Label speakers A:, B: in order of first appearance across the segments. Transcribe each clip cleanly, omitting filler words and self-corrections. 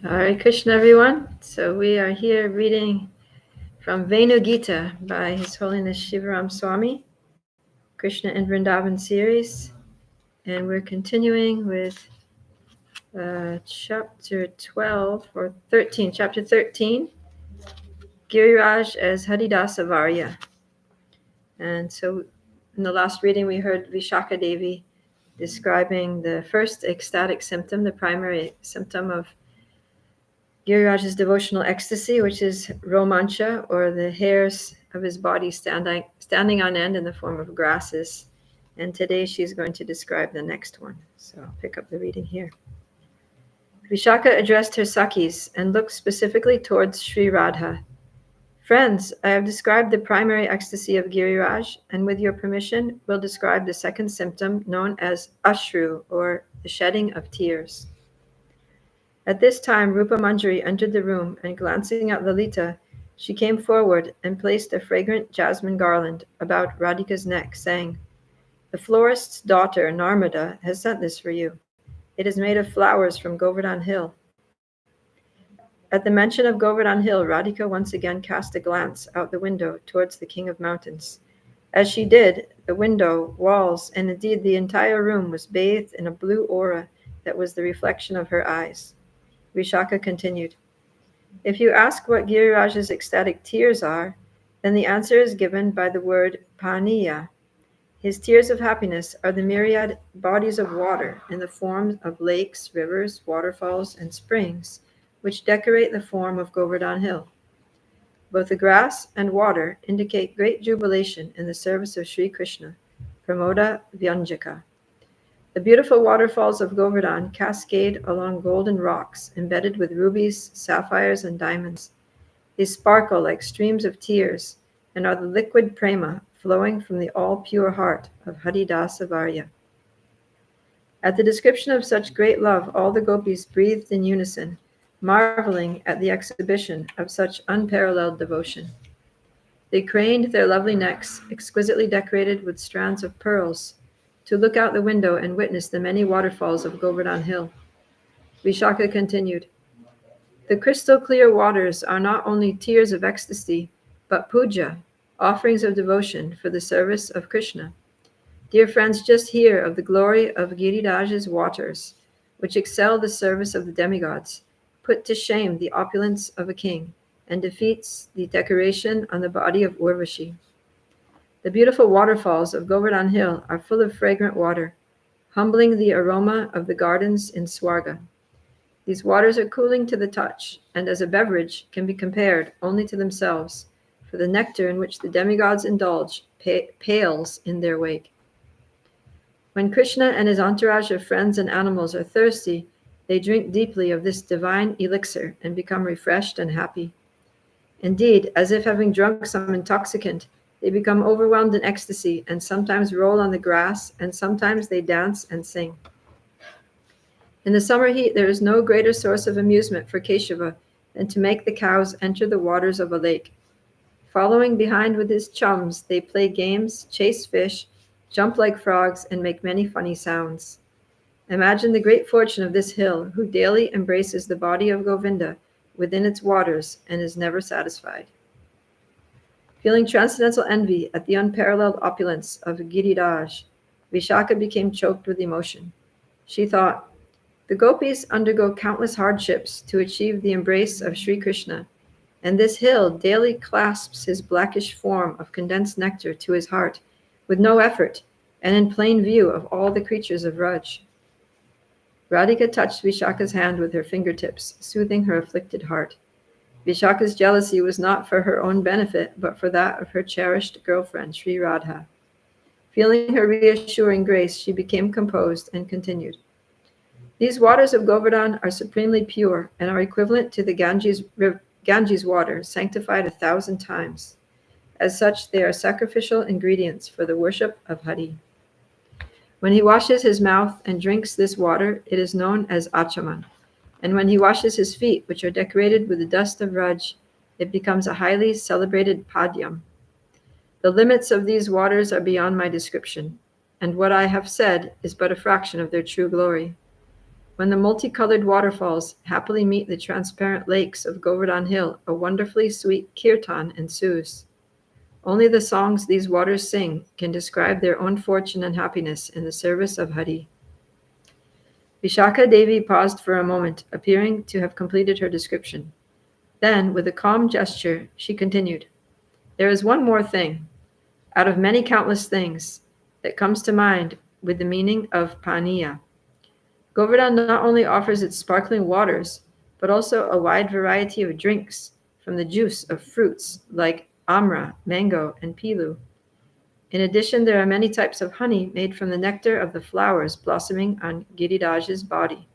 A: Hare Krishna, everyone. So we are here reading from Venu Gita by His Holiness Shivaram Swami, Krishna in Vrindavan series, and we're continuing with chapter 12 or 13, chapter 13, Giriraj as Hari-dasa-varya. And so in the last reading, we heard Vishaka Devi describing the first ecstatic symptom, the primary symptom of Giriraja's devotional ecstasy, which is romancha, or the hairs of his body standing on end in the form of grasses. And today she's going to describe the next one. So I'll pick up the reading here. Vishaka addressed her Sakis and looked specifically towards Sri Radha. Friends, I have described the primary ecstasy of Giriraj, and with your permission, will describe the second symptom known as ashru, or the shedding of tears. At this time Rupa Manjari entered the room, and glancing at Lalita, she came forward and placed a fragrant jasmine garland about Radhika's neck, saying, "The florist's daughter, Narmada, has sent this for you. It is made of flowers from Govardhan Hill." At the mention of Govardhan Hill, Radhika once again cast a glance out the window towards the King of Mountains. As she did, the window, walls, and indeed the entire room was bathed in a blue aura that was the reflection of her eyes. Vishaka continued, "If you ask what Giriraj's ecstatic tears are, then the answer is given by the word paniya. His tears of happiness are the myriad bodies of water in the form of lakes, rivers, waterfalls, and springs, which decorate the form of Govardhan Hill. Both the grass and water indicate great jubilation in the service of Sri Krishna, Pramoda Vyanjaka. The beautiful waterfalls of Govardhan cascade along golden rocks embedded with rubies, sapphires, and diamonds. They sparkle like streams of tears and are the liquid prema flowing from the all-pure heart of Hari-dasa-varya. At the description of such great love, all the gopis breathed in unison, marveling at the exhibition of such unparalleled devotion. They craned their lovely necks, exquisitely decorated with strands of pearls, to look out the window and witness the many waterfalls of Govardhan Hill. Vishaka continued, "The crystal clear waters are not only tears of ecstasy, but puja, offerings of devotion for the service of Krishna. Dear friends, just hear of the glory of Giriraja's waters, which excel the service of the demigods, put to shame the opulence of a king, and defeats the decoration on the body of Urvashi. The beautiful waterfalls of Govardhan Hill are full of fragrant water, humbling the aroma of the gardens in Swarga. These waters are cooling to the touch, and as a beverage can be compared only to themselves, for the nectar in which the demigods indulge pales in their wake. When Krishna and his entourage of friends and animals are thirsty, they drink deeply of this divine elixir and become refreshed and happy. Indeed, as if having drunk some intoxicant, they become overwhelmed in ecstasy and sometimes roll on the grass, and sometimes they dance and sing. In the summer heat, there is no greater source of amusement for Keshava than to make the cows enter the waters of a lake. Following behind with his chums, they play games, chase fish, jump like frogs, and make many funny sounds. Imagine the great fortune of this hill, who daily embraces the body of Govinda within its waters and is never satisfied." Feeling transcendental envy at the unparalleled opulence of Giriraj, Vishaka became choked with emotion. She thought, "The gopis undergo countless hardships to achieve the embrace of Sri Krishna, and this hill daily clasps his blackish form of condensed nectar to his heart, with no effort, and in plain view of all the creatures of Raj." Radhika touched Vishaka's hand with her fingertips, soothing her afflicted heart. Vishaka's jealousy was not for her own benefit, but for that of her cherished girlfriend, Sri Radha. Feeling her reassuring grace, she became composed and continued, "These waters of Govardhan are supremely pure and are equivalent to the Ganges water, sanctified 1,000 times. As such, they are sacrificial ingredients for the worship of Hari. When he washes his mouth and drinks this water, it is known as achaman. And when he washes his feet, which are decorated with the dust of Raj, it becomes a highly celebrated padyam. The limits of these waters are beyond my description, and what I have said is but a fraction of their true glory. When the multicolored waterfalls happily meet the transparent lakes of Govardhan Hill, a wonderfully sweet kirtan ensues. Only the songs these waters sing can describe their own fortune and happiness in the service of Hari. Vishaka Devi paused for a moment, appearing to have completed her description. Then, with a calm gesture, she continued, "There is one more thing, out of many countless things, that comes to mind with the meaning of paniya. Govardhan not only offers its sparkling waters, but also a wide variety of drinks from the juice of fruits like amra, mango, and pilu. In addition, there are many types of honey made from the nectar of the flowers blossoming on Giriraja's body.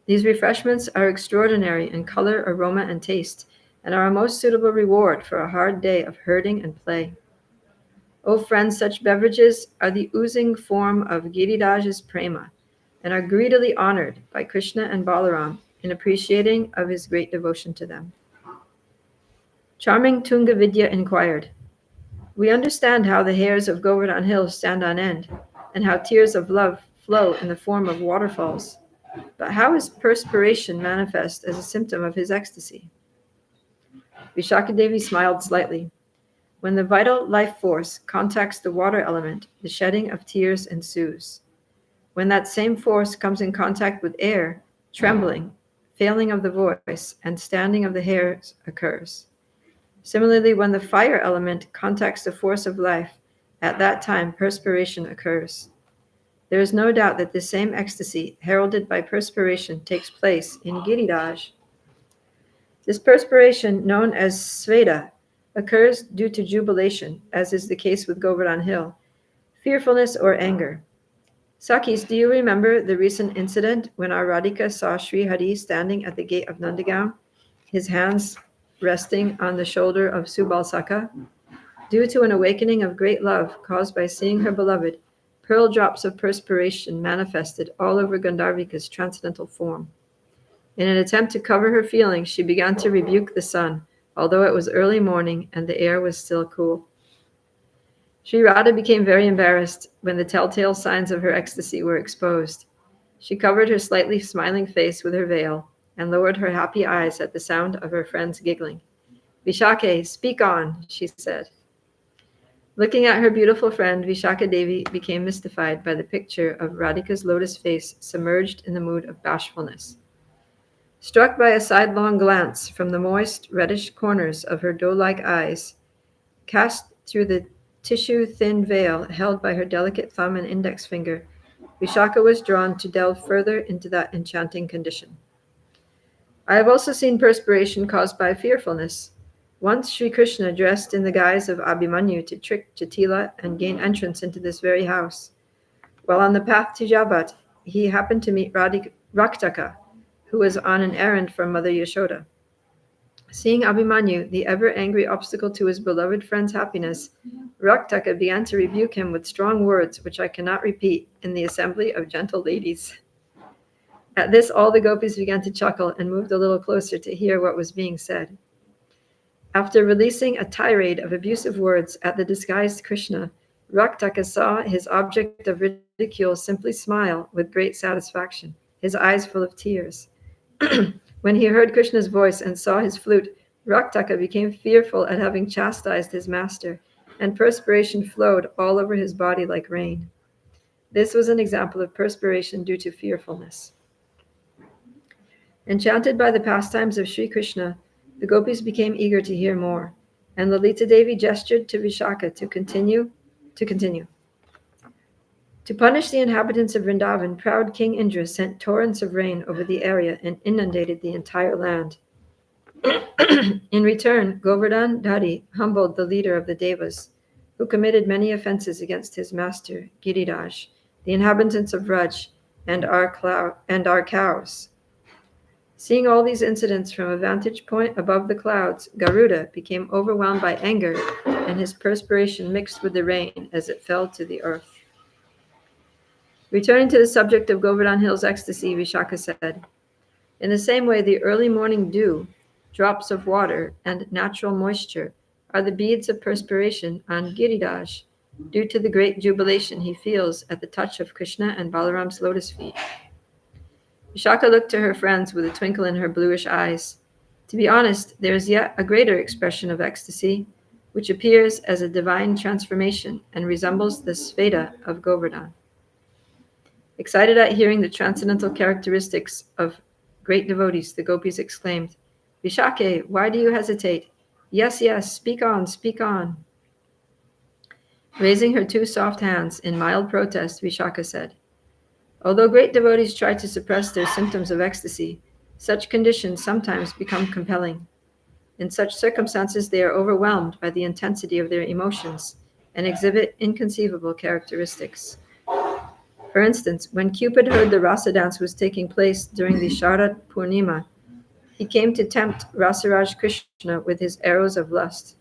A: These refreshments are extraordinary in color, aroma, and taste, and are a most suitable reward for a hard day of herding and play. O friends, such beverages are the oozing form of Giriraja's prema, and are greedily honored by Krishna and Balaram in appreciating of his great devotion to them." Charming Tungavidya inquired, "We understand how the hairs of Govardhan Hill stand on end, and how tears of love flow in the form of waterfalls. But how is perspiration manifest as a symptom of his ecstasy?" Vishakadevi smiled slightly. "When the vital life force contacts the water element, the shedding of tears ensues. When that same force comes in contact with air, trembling, failing of the voice, and standing of the hairs occurs. Similarly, when the fire element contacts the force of life, at that time perspiration occurs. There is no doubt that this same ecstasy, heralded by perspiration, takes place in Giriraj. This perspiration, known as sveda, occurs due to jubilation, as is the case with Govardhan Hill, fearfulness, or anger. Sakis, do you remember the recent incident when our Radhika saw Sri Hari standing at the gate of Nandagaon, his hands resting on the shoulder of Subalsaka? Due to an awakening of great love caused by seeing her beloved, pearl drops of perspiration manifested all over Gandharvika's transcendental form. In an attempt to cover her feelings, she began to rebuke the sun, although it was early morning and the air was still cool. Sri Radha became very embarrassed when the telltale signs of her ecstasy were exposed. She covered her slightly smiling face with her veil and lowered her happy eyes at the sound of her friends giggling. "Vishake, speak on," she said. Looking at her beautiful friend, Vishaka Devi became mystified by the picture of Radhika's lotus face submerged in the mood of bashfulness. Struck by a sidelong glance from the moist, reddish corners of her doe-like eyes, cast through the tissue-thin veil held by her delicate thumb and index finger, Vishaka was drawn to delve further into that enchanting condition. "I have also seen perspiration caused by fearfulness. Once Sri Krishna dressed in the guise of Abhimanyu to trick Jatila and gain entrance into this very house. While on the path to Jabat, he happened to meet Raktaka, who was on an errand from Mother Yashoda. Seeing Abhimanyu, the ever-angry obstacle to his beloved friend's happiness, Raktaka began to rebuke him with strong words which I cannot repeat in the assembly of gentle ladies." At this, all the gopis began to chuckle and moved a little closer to hear what was being said. After releasing a tirade of abusive words at the disguised Krishna, Raktaka saw his object of ridicule simply smile with great satisfaction, his eyes full of tears. When he heard Krishna's voice and saw his flute, Raktaka became fearful at having chastised his master, and perspiration flowed all over his body like rain. This was an example of perspiration due to fearfulness. Enchanted by the pastimes of Sri Krishna, the gopis became eager to hear more, and Lalita Devi gestured to Vishaka to continue. To punish the inhabitants of Vrindavan, proud King Indra sent torrents of rain over the area and inundated the entire land. In return, Govardhan Dhari humbled the leader of the Devas, who committed many offenses against his master, Giriraj, the inhabitants of Vraj, and our cows. Seeing all these incidents from a vantage point above the clouds, Garuda became overwhelmed by anger, and his perspiration mixed with the rain as it fell to the earth. Returning to the subject of Govardhan Hill's ecstasy, Vishaka said, "In the same way, the early morning dew, drops of water, and natural moisture are the beads of perspiration on Giriraj, due to the great jubilation he feels at the touch of Krishna and Balaram's lotus feet. Vishaka looked to her friends with a twinkle in her bluish eyes. To be honest, there is yet a greater expression of ecstasy, which appears as a divine transformation and resembles the Sveta of Govardhan. Excited at hearing the transcendental characteristics of great devotees, the gopis exclaimed, Vishake, why do you hesitate? Yes, yes, speak on, speak on. Raising her two soft hands in mild protest, Vishaka said, although great devotees try to suppress their symptoms of ecstasy, such conditions sometimes become compelling. In such circumstances, they are overwhelmed by the intensity of their emotions and exhibit inconceivable characteristics. For instance, when Cupid heard the rasa dance was taking place during the Sharad Purnima, he came to tempt Rasaraj Krishna with his arrows of lust.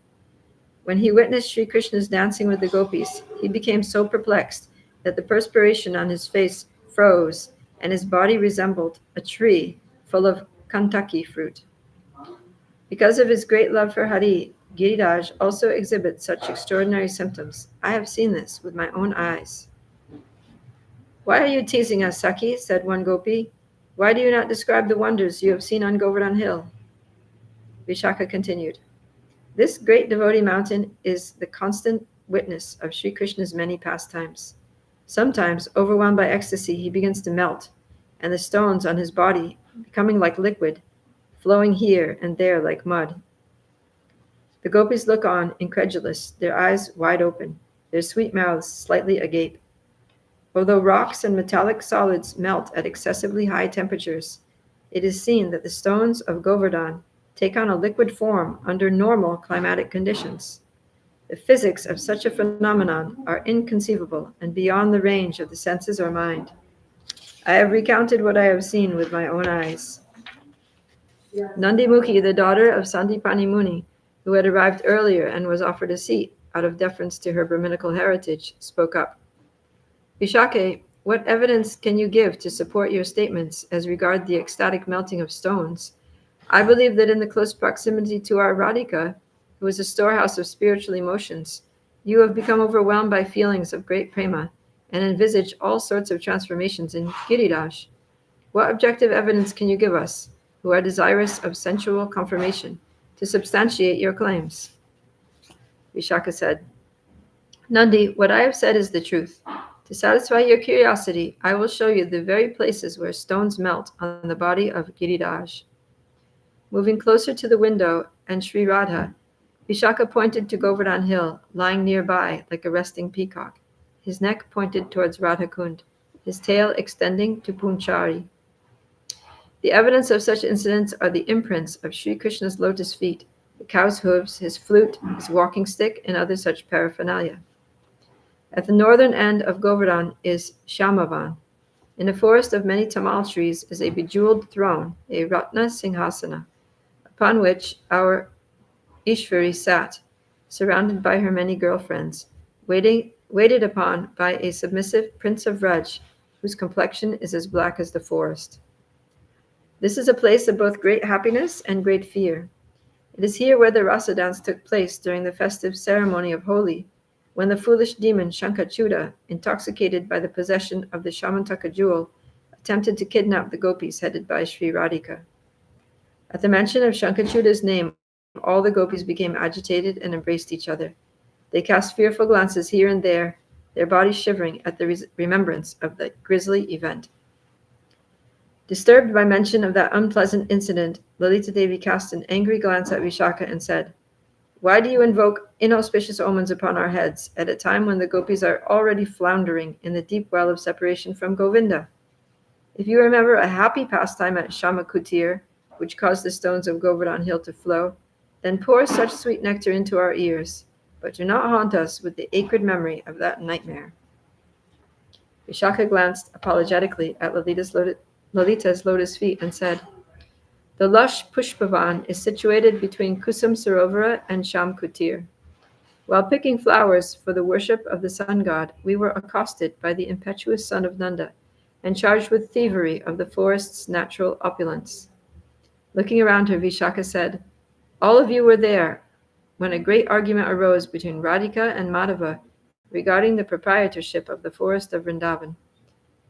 A: When he witnessed Sri Krishna's dancing with the gopis, he became so perplexed that the perspiration on his face froze and his body resembled a tree full of kantaki fruit. Because of his great love for Hari, Giriraj also exhibits such extraordinary symptoms. I have seen this with my own eyes. Why are you teasing us, Saki? Said one gopi. Why do you not describe the wonders you have seen on Govardhan Hill? Vishaka continued. This great devotee mountain is the constant witness of Sri Krishna's many pastimes. Sometimes, overwhelmed by ecstasy, he begins to melt, and the stones on his body, becoming like liquid, flowing here and there like mud. The gopis look on, incredulous, their eyes wide open, their sweet mouths slightly agape. Although rocks and metallic solids melt at excessively high temperatures, it is seen that the stones of Govardhan take on a liquid form under normal climatic conditions. The physics of such a phenomenon are inconceivable and beyond the range of the senses or mind. I have recounted what I have seen with my own eyes. Nandimukhi, the daughter of Sandipani Muni, who had arrived earlier and was offered a seat out of deference to her Brahminical heritage, spoke up. Vishake, what evidence can you give to support your statements as regard the ecstatic melting of stones? I believe that in the close proximity to our Radhika, who is a storehouse of spiritual emotions, you have become overwhelmed by feelings of great prema and envisage all sorts of transformations in Giriraj. What objective evidence can you give us, who are desirous of sensual confirmation, to substantiate your claims? Vishaka said, Nandi, what I have said is the truth. To satisfy your curiosity, I will show you the very places where stones melt on the body of Giriraj. Moving closer to the window and Sri Radha, Vishaka pointed to Govardhan Hill, lying nearby like a resting peacock, his neck pointed towards Radhakund, his tail extending to Punchari. The evidence of such incidents are the imprints of Sri Krishna's lotus feet, the cow's hooves, his flute, his walking stick, and other such paraphernalia. At the northern end of Govardhan is Shamavan. In a forest of many tamal trees is a bejeweled throne, a Ratna Singhasana, upon which our Ishvari sat, surrounded by her many girlfriends, waited upon by a submissive prince of Raj, whose complexion is as black as the forest. This is a place of both great happiness and great fear. It is here where the rasa dance took place during the festive ceremony of Holi, when the foolish demon Shankachuda, intoxicated by the possession of the Shamantaka jewel, attempted to kidnap the gopis headed by Sri Radhika. At the mention of Shankachuda's name, all the gopis became agitated and embraced each other. They cast fearful glances here and there, their bodies shivering at the remembrance of the grisly event. Disturbed by mention of that unpleasant incident, Lalita Devi cast an angry glance at Vishaka and said, Why do you invoke inauspicious omens upon our heads at a time when the gopis are already floundering in the deep well of separation from Govinda? If you remember a happy pastime at Shamakutir, which caused the stones of Govardhan Hill to flow, then pour such sweet nectar into our ears, but do not haunt us with the acrid memory of that nightmare. Vishaka glanced apologetically at Lalita's lotus feet and said, The lush Pushpavan is situated between Kusum Sarovara and Shamkutir. While picking flowers for the worship of the sun god, we were accosted by the impetuous son of Nanda and charged with thievery of the forest's natural opulence. Looking around her, Vishaka said, All of you were there when a great argument arose between Radhika and Madhava regarding the proprietorship of the forest of Vrindavan.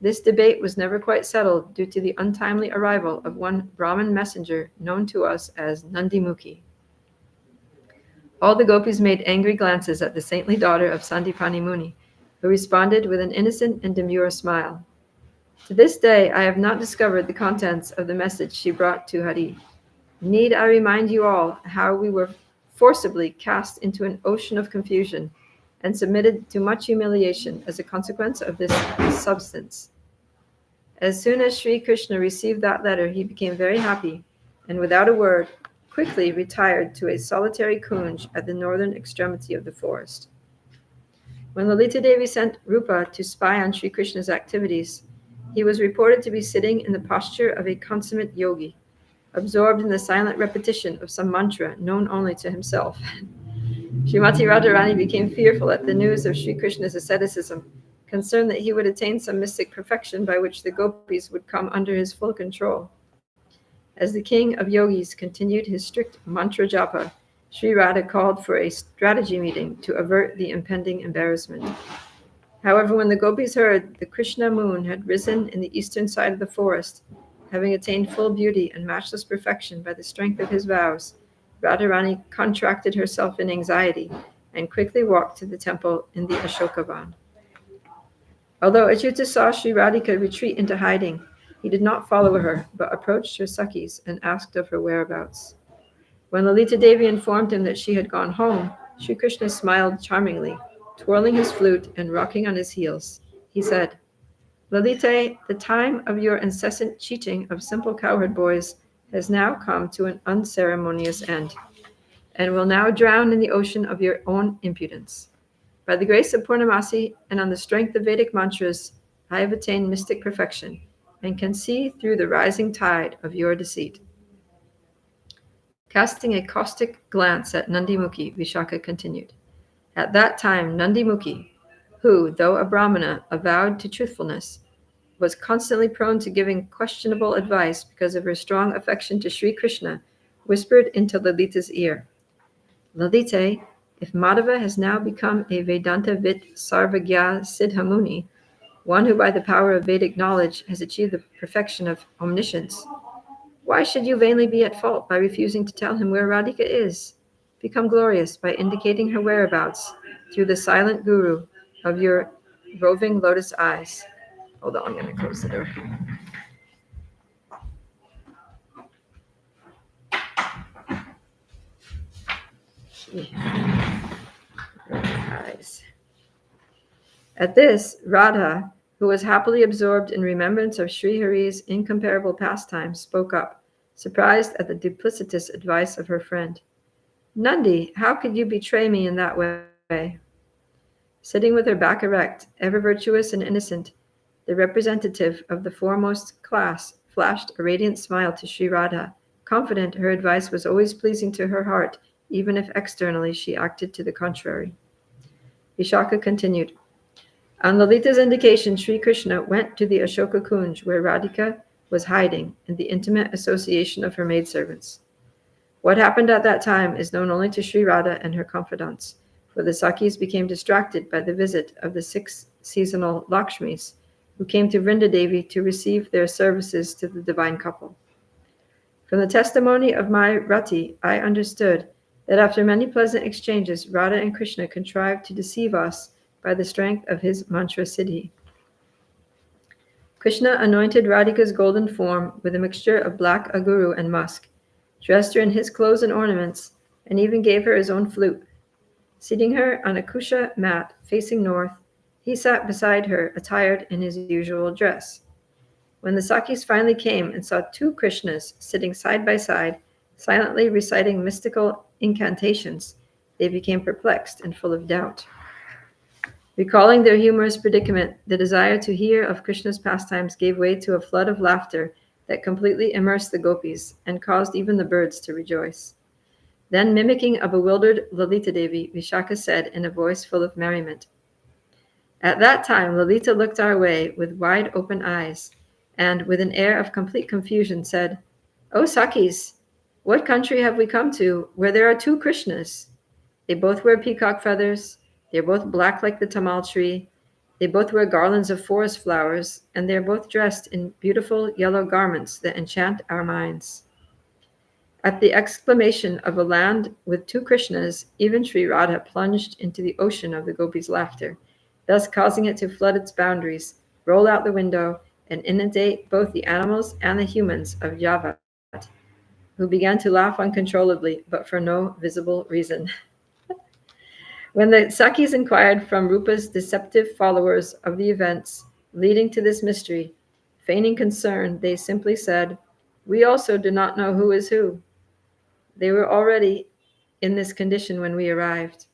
A: This debate was never quite settled due to the untimely arrival of one Brahmin messenger known to us as Nandimukhi. All the gopis made angry glances at the saintly daughter of Sandipani Muni, who responded with an innocent and demure smile. To this day, I have not discovered the contents of the message she brought to Hari. Need I remind you all how we were forcibly cast into an ocean of confusion and submitted to much humiliation as a consequence of this substance? As soon as Sri Krishna received that letter, he became very happy, and without a word, quickly retired to a solitary kunj at the northern extremity of the forest. When Lalita Devi sent Rupa to spy on Sri Krishna's activities, he was reported to be sitting in the posture of a consummate yogi, absorbed in the silent repetition of some mantra known only to himself. Srimati Radharani became fearful at the news of Sri Krishna's asceticism, concerned that he would attain some mystic perfection by which the gopis would come under his full control. As the king of yogis continued his strict mantra japa, Sri Radha called for a strategy meeting to avert the impending embarrassment. However, when the gopis heard the Krishna moon had risen in the eastern side of the forest, having attained full beauty and matchless perfection by the strength of his vows, Radharani contracted herself in anxiety and quickly walked to the temple in the Ashokavan. Although Achyuta saw Sri Radhika retreat into hiding, he did not follow her, but approached her Sakhis and asked of her whereabouts. When Lalita Devi informed him that she had gone home, Sri Krishna smiled charmingly, twirling his flute and rocking on his heels. He said, "Lalita, the time of your incessant cheating of simple cowherd boys has now come to an unceremonious end, and will now drown in the ocean of your own impudence. By the grace of Purnamasi and on the strength of Vedic mantras, I have attained mystic perfection and can see through the rising tide of your deceit." Casting a caustic glance at Nandimukhi, Vishaka continued. At that time, Nandimukhi, who, though a Brahmana, avowed to truthfulness, was constantly prone to giving questionable advice because of her strong affection to Sri Krishna, whispered into Lalita's ear, "Lalita, if Madhava has now become a Vedanta Vit Sarvagya Siddhamuni, one who by the power of Vedic knowledge has achieved the perfection of omniscience, why should you vainly be at fault by refusing to tell him where Radhika is? Become glorious by indicating her whereabouts through the silent guru of your roving lotus eyes." Hold on, I'm going to close the door. Eyes. At this, Radha, who was happily absorbed in remembrance of Sri Hari's incomparable pastimes, spoke up, surprised at the duplicitous advice of her friend. "Nandi, how could you betray me in that way?" Sitting with her back erect, ever virtuous and innocent, the representative of the foremost class flashed a radiant smile to Sri Radha, confident her advice was always pleasing to her heart, even if externally she acted to the contrary. Vishaka continued. On Lalita's indication, Sri Krishna went to the Ashoka Kunj, where Radhika was hiding in the intimate association of her maidservants. What happened at that time is known only to Sri Radha and her confidants, for the Sakhis became distracted by the visit of the 6 seasonal Lakshmis, who came to Vrindadevi to receive their services to the divine couple. From the testimony of my Rati, I understood that after many pleasant exchanges, Radha and Krishna contrived to deceive us by the strength of his mantra siddhi. Krishna anointed Radhika's golden form with a mixture of black aguru and musk, dressed her in his clothes and ornaments, and even gave her his own flute. Seating her on a kusha mat facing north, he sat beside her, attired in his usual dress. When the Sakhis finally came and saw 2 Krishnas sitting side by side, silently reciting mystical incantations, they became perplexed and full of doubt. Recalling their humorous predicament, the desire to hear of Krishna's pastimes gave way to a flood of laughter that completely immersed the gopis and caused even the birds to rejoice. Then, mimicking a bewildered Lalita Devi, Vishaka said in a voice full of merriment, "At that time, Lalita looked our way with wide open eyes, and, with an air of complete confusion, said, 'O Sakhis, what country have we come to where there are 2 Krishnas? They both wear peacock feathers. They are both black like the tamal tree. They both wear garlands of forest flowers, and they are both dressed in beautiful yellow garments that enchant our minds. At the exclamation of a land with two Krishnas, even Sri Radha plunged into the ocean of the gopis' laughter, thus causing it to flood its boundaries, roll out the window, and inundate both the animals and the humans of Javat, who began to laugh uncontrollably, but for no visible reason. When the Sakis inquired from Rupa's deceptive followers of the events leading to this mystery, feigning concern, they simply said, "We also do not know who is who." They were already in this condition when we arrived.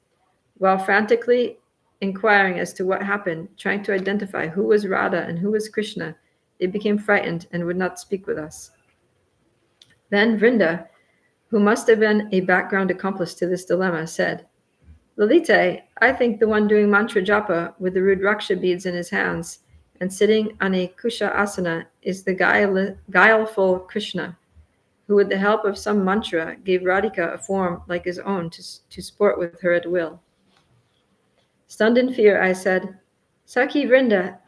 A: While frantically inquiring as to what happened, trying to identify who was Radha and who was Krishna, they became frightened and would not speak with us. Then Vrinda, who must have been a background accomplice to this dilemma, said, "Lalite, I think the one doing mantra japa with the Rudraksha beads in his hands and sitting on a kusha asana is the guileful Krishna, who with the help of some mantra gave Radhika a form like his own to sport with her at will." Stunned in fear, I said, "Saki Vrinda,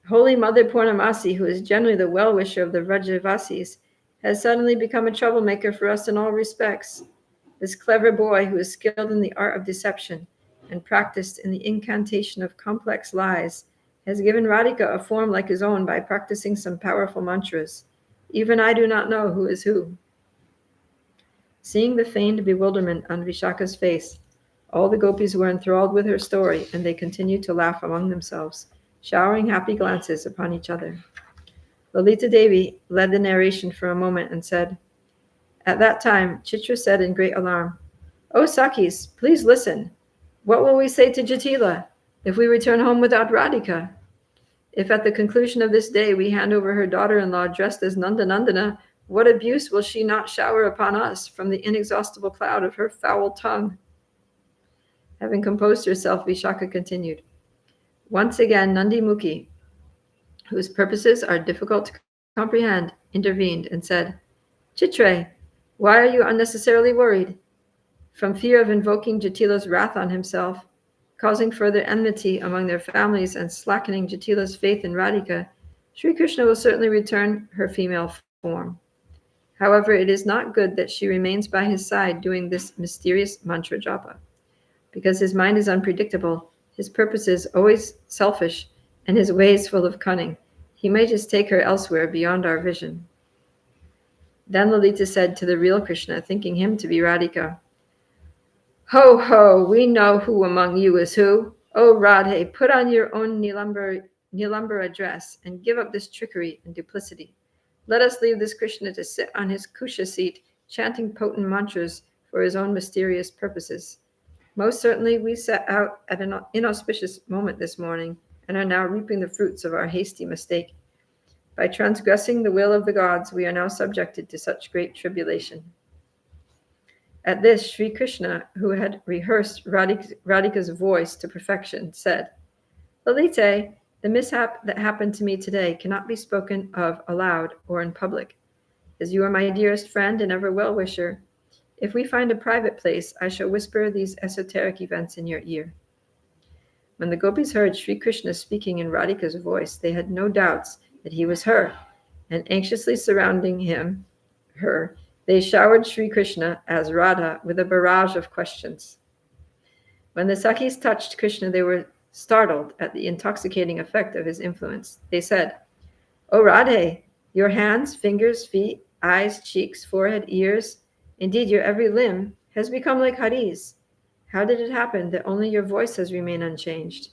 A: Holy Mother Purnamasi, who is generally the well-wisher of the Vrajavasis, has suddenly become a troublemaker for us in all respects. This clever boy, who is skilled in the art of deception and practiced in the incantation of complex lies, has given Radhika a form like his own by practicing some powerful mantras. Even I do not know who is who." Seeing the feigned bewilderment on Vishaka's face, all the gopis were enthralled with her story, and they continued to laugh among themselves, showering happy glances upon each other. Lalita Devi led the narration for a moment and said, "At that time, Chitra said in great alarm, 'O Sakis, please listen. What will we say to Jatila if we return home without Radhika? If at the conclusion of this day we hand over her daughter-in-law dressed as Nandanandana, what abuse will she not shower upon us from the inexhaustible cloud of her foul tongue?'" Having composed herself, Vishaka continued. Once again, Nandi Mukhi, whose purposes are difficult to comprehend, intervened and said, "Chitre, why are you unnecessarily worried? From fear of invoking Jatila's wrath on himself, causing further enmity among their families and slackening Jatila's faith in Radhika, Sri Krishna will certainly return her female form. However, it is not good that she remains by his side doing this mysterious mantra japa. Because his mind is unpredictable, his purposes always selfish, and his ways full of cunning. He may just take her elsewhere beyond our vision." Then Lalita said to the real Krishna, thinking him to be Radhika, "Ho, ho, we know who among you is who. O Radhe, put on your own Nilambara dress and give up this trickery and duplicity. Let us leave this Krishna to sit on his kusha seat, chanting potent mantras for his own mysterious purposes. Most certainly we set out at an inauspicious moment this morning and are now reaping the fruits of our hasty mistake. By transgressing the will of the gods, we are now subjected to such great tribulation." At this, Sri Krishna, who had rehearsed Radhika's voice to perfection, said, "Lalite, the mishap that happened to me today cannot be spoken of aloud or in public. As you are my dearest friend and ever well-wisher, if we find a private place, I shall whisper these esoteric events in your ear." When the gopis heard Sri Krishna speaking in Radhika's voice, they had no doubts that he was her, and anxiously surrounding her, they showered Sri Krishna as Radha with a barrage of questions. When the Sakis touched Krishna, they were startled at the intoxicating effect of his influence. They said, "O Radhe, your hands, fingers, feet, eyes, cheeks, forehead, ears, indeed your every limb, has become like Hari's. How did it happen that only your voice has remained unchanged?"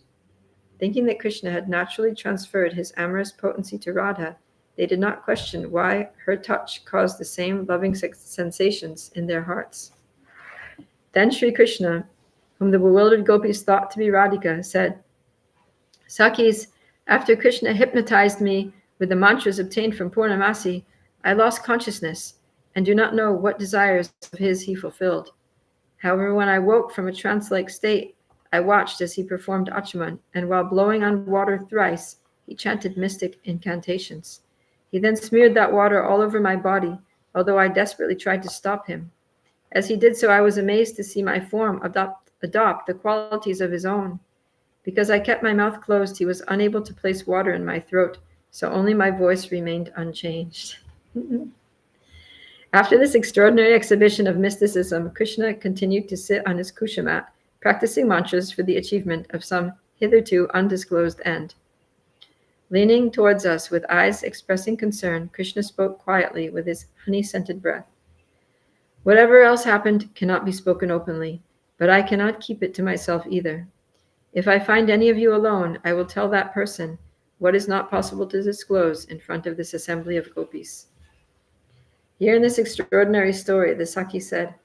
A: Thinking that Krishna had naturally transferred his amorous potency to Radha, they did not question why her touch caused the same loving sensations in their hearts. Then Sri Krishna, whom the bewildered gopis thought to be Radhika, said, "Sakis, after Krishna hypnotized me with the mantras obtained from Purnamasi, I lost consciousness and do not know what desires of his he fulfilled. However, when I woke from a trance-like state, I watched as he performed Achaman, and while blowing on water thrice, he chanted mystic incantations. He then smeared that water all over my body, although I desperately tried to stop him. As he did so, I was amazed to see my form adopt the qualities of his own. Because I kept my mouth closed, he was unable to place water in my throat, so only my voice remained unchanged. After this extraordinary exhibition of mysticism, Krishna continued to sit on his kushamat, practicing mantras for the achievement of some hitherto undisclosed end. Leaning towards us with eyes expressing concern, Krishna spoke quietly with his honey-scented breath. Whatever else happened cannot be spoken openly, but I cannot keep it to myself either. If I find any of you alone, I will tell that person what is not possible to disclose in front of this assembly of gopis. Here in this extraordinary story, the Saki said,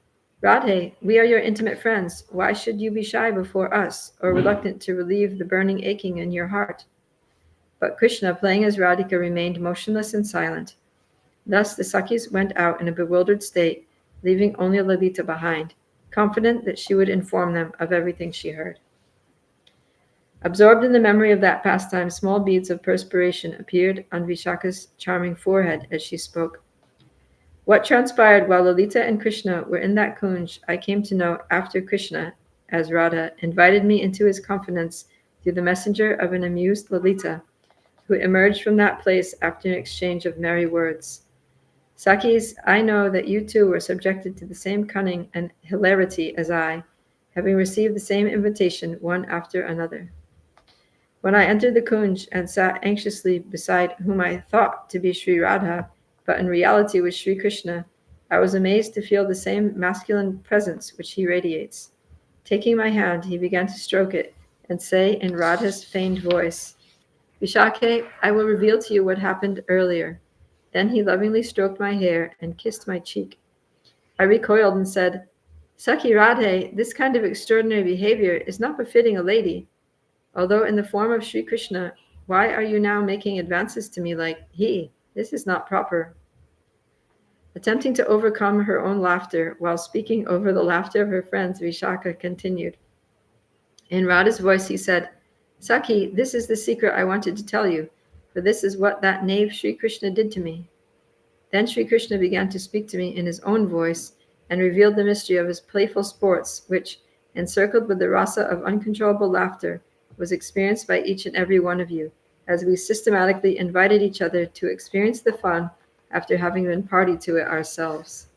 A: Radhe, we are your intimate friends. Why should you be shy before us, or reluctant to relieve the burning aching in your heart? But Krishna, playing as Radhika, remained motionless and silent. Thus the Sakis went out in a bewildered state, leaving only Lalita behind, confident that she would inform them of everything she heard. Absorbed in the memory of that pastime, small beads of perspiration appeared on Vishaka's charming forehead as she spoke. What transpired while Lalita and Krishna were in that kunj, I came to know after Krishna, as Radha, invited me into his confidence through the messenger of an amused Lalita, who emerged from that place after an exchange of merry words. Sakis, I know that you too were subjected to the same cunning and hilarity as I, having received the same invitation one after another. When I entered the kunj and sat anxiously beside whom I thought to be Sri Radha, but in reality was Sri Krishna, I was amazed to feel the same masculine presence which he radiates. Taking my hand, he began to stroke it and say in Radha's feigned voice, Vishake, I will reveal to you what happened earlier. Then he lovingly stroked my hair and kissed my cheek. I recoiled and said, Saki Radhe, this kind of extraordinary behavior is not befitting a lady. Although in the form of Sri Krishna, why are you now making advances to me like he? This is not proper. Attempting to overcome her own laughter while speaking over the laughter of her friends, Vishaka continued. In Radha's voice, he said, Saki, this is the secret I wanted to tell you, for this is what that knave Sri Krishna did to me. Then Sri Krishna began to speak to me in his own voice and revealed the mystery of his playful sports, which, encircled with the rasa of uncontrollable laughter, was experienced by each and every one of you, as we systematically invited each other to experience the fun after having been party to it ourselves.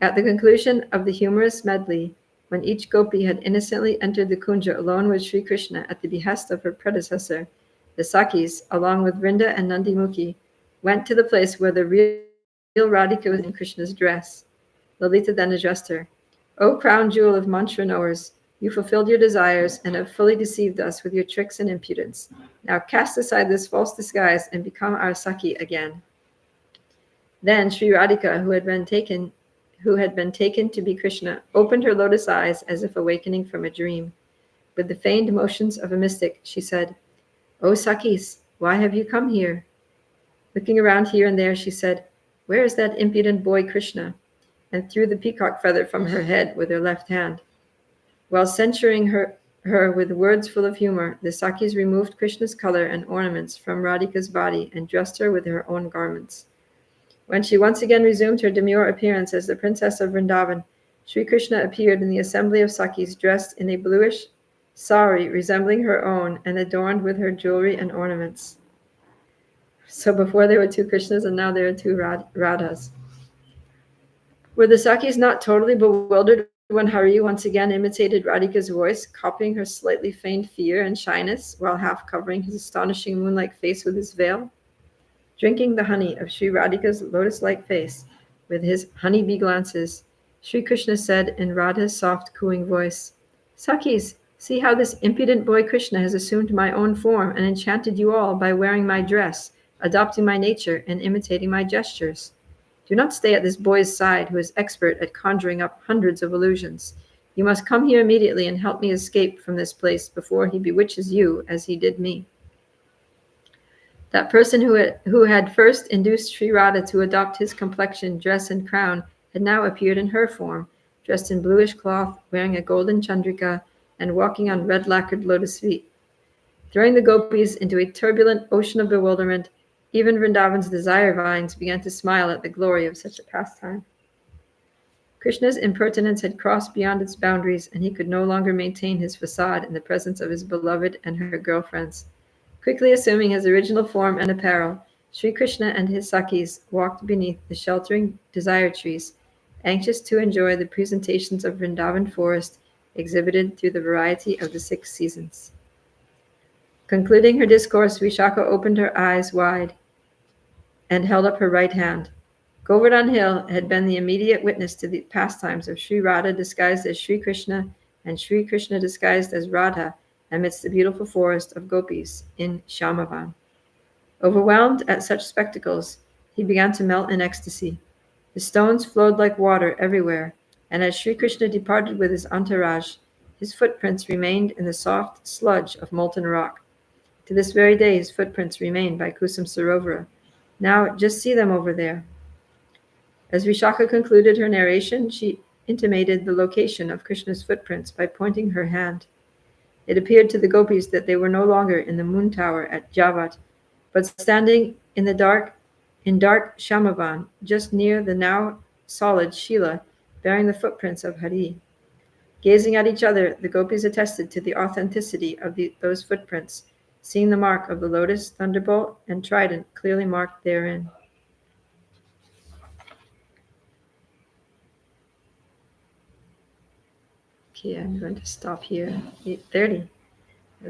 A: At the conclusion of the humorous medley, when each gopi had innocently entered the kunja alone with Sri Krishna at the behest of her predecessor, the Sakis, along with Vrinda and Nandimukhi, went to the place where the real Radhika was in Krishna's dress. Lalita then addressed her, O crown jewel of mantra knowers, you fulfilled your desires and have fully deceived us with your tricks and impudence. Now cast aside this false disguise and become our Saki again. Then Sri Radhika, who had been taken to be Krishna, opened her lotus eyes as if awakening from a dream. With the feigned motions of a mystic, she said, O Sakis, why have you come here? Looking around here and there, she said, Where is that impudent boy Krishna? And threw the peacock feather from her head with her left hand. While censuring her with words full of humor, the Sakis removed Krishna's color and ornaments from Radhika's body and dressed her with her own garments. When she once again resumed her demure appearance as the princess of Vrindavan, Sri Krishna appeared in the assembly of Sakis dressed in a bluish sari resembling her own and adorned with her jewelry and ornaments. So before there were two Krishnas and now there are two Radhas. Were the Sakis not totally bewildered when Hari once again imitated Radhika's voice, copying her slightly feigned fear and shyness while half covering his astonishing moon-like face with his veil? Drinking the honey of Sri Radhika's lotus-like face with his honeybee glances, Sri Krishna said in Radha's soft, cooing voice, Sakis, see how this impudent boy Krishna has assumed my own form and enchanted you all by wearing my dress, adopting my nature, and imitating my gestures. Do not stay at this boy's side who is expert at conjuring up hundreds of illusions. You must come here immediately and help me escape from this place before he bewitches you as he did me. That person who had first induced Sri Radha to adopt his complexion, dress, and crown had now appeared in her form, dressed in bluish cloth, wearing a golden chandrika, and walking on red-lacquered lotus feet. Throwing the gopis into a turbulent ocean of bewilderment, even Vrindavan's desire vines began to smile at the glory of such a pastime. Krishna's impertinence had crossed beyond its boundaries, and he could no longer maintain his facade in the presence of his beloved and her girlfriends. Quickly assuming his original form and apparel, Sri Krishna and his Sakis walked beneath the sheltering desire trees, anxious to enjoy the presentations of Vrindavan forest exhibited through the variety of the 6 seasons. Concluding her discourse, Vishaka opened her eyes wide and held up her right hand. Govardhan Hill had been the immediate witness to the pastimes of Sri Radha disguised as Sri Krishna and Sri Krishna disguised as Radha amidst the beautiful forest of gopis in Shamavan. Overwhelmed at such spectacles, he began to melt in ecstasy. The stones flowed like water everywhere, and as Sri Krishna departed with his entourage, his footprints remained in the soft sludge of molten rock. To this very day, his footprints remain by Kusum Sarovara. Now, just see them over there. As Vishaka concluded her narration, she intimated the location of Krishna's footprints by pointing her hand. It appeared to the gopis that they were no longer in the moon tower at Javat, but standing in dark Shamavan, just near the now solid Shila, bearing the footprints of Hari. Gazing at each other, the gopis attested to the authenticity of those footprints, seeing the mark of the lotus, thunderbolt, and trident clearly marked therein. Okay, I'm going to stop here, 8:30.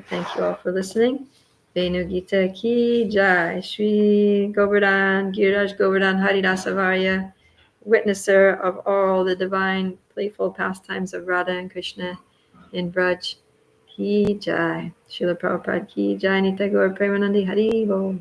A: Thank you all for listening. Venu Gita Ki Jai, Shri Govardhan, Giriraja Govardhan, Hari-dasa-varya, witnesser of all the divine, playful pastimes of Radha and Krishna in Braj. Ki Jai. Srila Prabhupada Ki Jai. Nitya Gaur Premanandi Hari Bol.